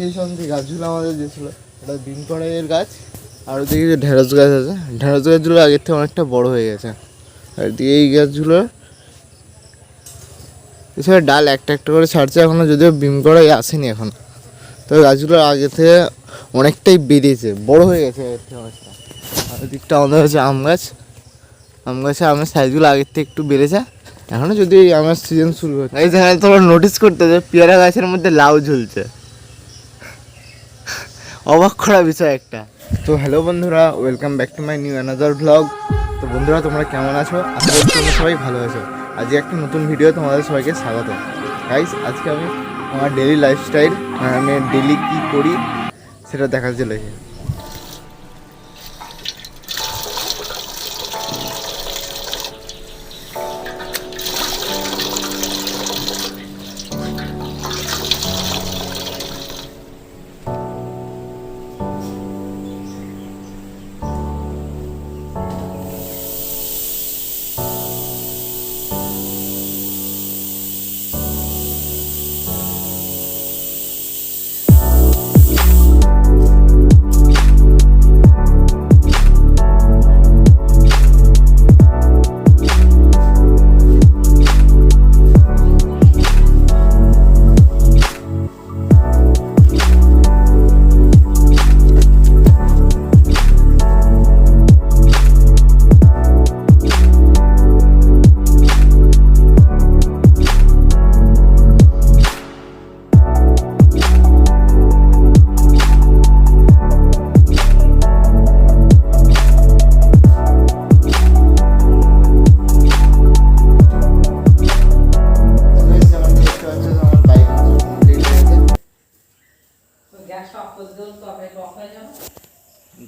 পেছন যে গাছগুলো আমাদের যে ছিল ওটা ভীম কড়াইয়ের গাছ, আর ওদিকে যে ঢেঁড়স গাছ আছে, ঢেঁড়স গাছগুলো আগের থেকে অনেকটা বড় হয়ে গেছে। আর দিয়ে এই গাছগুলো এছাড়া ডাল একটা একটা করে ছাড়ছে এখনও, যদিও ভীম কড়াই আসেনি এখন। তো গাছগুলো আগে থেকে অনেকটাই বেরিয়েছে, বড় হয়ে গেছে আগের থেকে অনেকটা। আর ওদিকটা আমাদের হচ্ছে আম গাছ, আম গাছে আমের সাইজগুলো আগের থেকে একটু বেড়েছে এখনও, যদি আমের সিজন শুরু হচ্ছে। এই জায়গায় তোমরা নোটিস করতে যে পেয়ারা গাছের মধ্যে লাউ ঝুলছে, অবাক করা বিষয় একটা। তো হ্যালো বন্ধুরা, welcome back to my new another blog. তো বন্ধুরা তোমরা কেমন আছো? আশা করি তোমরা সবাই ভালো আছো। আজকে একটা নতুন ভিডিও তোমাদের সবাইকে স্বাগত। গাইস, আজকে আমি আমার ডেলি লাইফস্টাইল, আমি ডেলি কী করি সেটা দেখাতে চলেছি।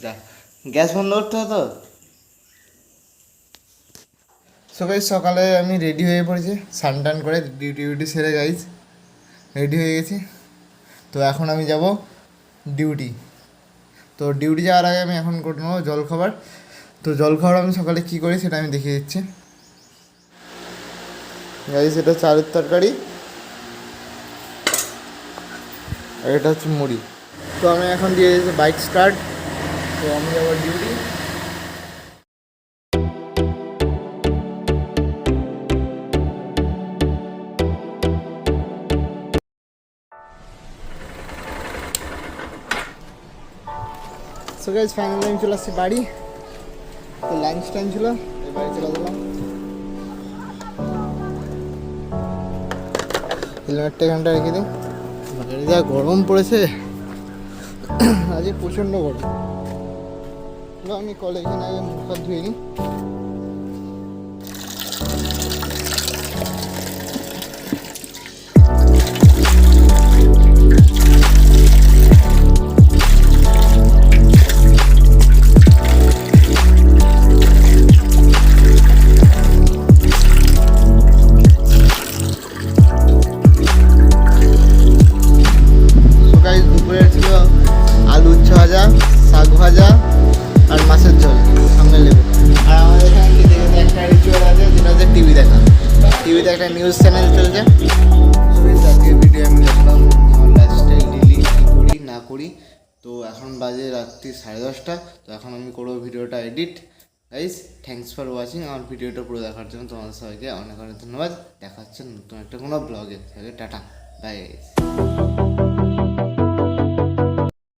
যা গ্যাস বন্ধ করতে হতো। সকালে আমি রেডি হয়ে পড়েছি, স্নান করে ডিউটি সেরে গাইজ রেডি হয়ে গেছি। তো এখন আমি যাব ডিউটি। তো ডিউটি যাওয়ার আগে আমি এখন করে নেবো জলখাবার। তো জলখাবার আমি সকালে কী করি সেটা আমি দেখিয়ে দিচ্ছি গাইজ। এটা চালের তরকারি আর এটা হচ্ছে মুড়ি। তো আমি এখন দিয়ে দিয়েছি বাইক স্টার্ট। তো আমি যাবো ডিউটি। সো গাইজ ফাইনালি আমি চলে আসছি বাড়ি। তো লাঞ্চ টাইম ছিল, বাড়ি চলে গেলাম। হেলমেটটা এখানটা রেখে দিই। বাইরে যা গরম পড়েছে আজকে, প্রচণ্ড গরম। আমি কলে এখানে আগে মুখ হাত ধুয়ে নিই। দুপুরে ছিল আলু উচ্ছে ভাজা, শাক ভাজা আর মাছের ঝোল, সঙ্গে লেবু। আর আমাদের এখানে একটা রিচুয়াল আছে, যেটা হচ্ছে টিভি দেখা। টিভিতে একটা নিউজ চ্যানেল চলছে। আজকের ভিডিও আমি দেখলাম আমার লাইফস্টাইল ডেলি কী করি না করি। তো এখন বাজে রাত্রি 10:30। তো এখন আমি করবো ভিডিওটা edit. Guys, thanks for watching. আমার ভিডিওটা পুরো দেখার জন্য তোমাদের সবাইকে অনেক অনেক ধন্যবাদ। দেখা হচ্ছে নতুন একটা কোনো ব্লগে। Tata, bye guys.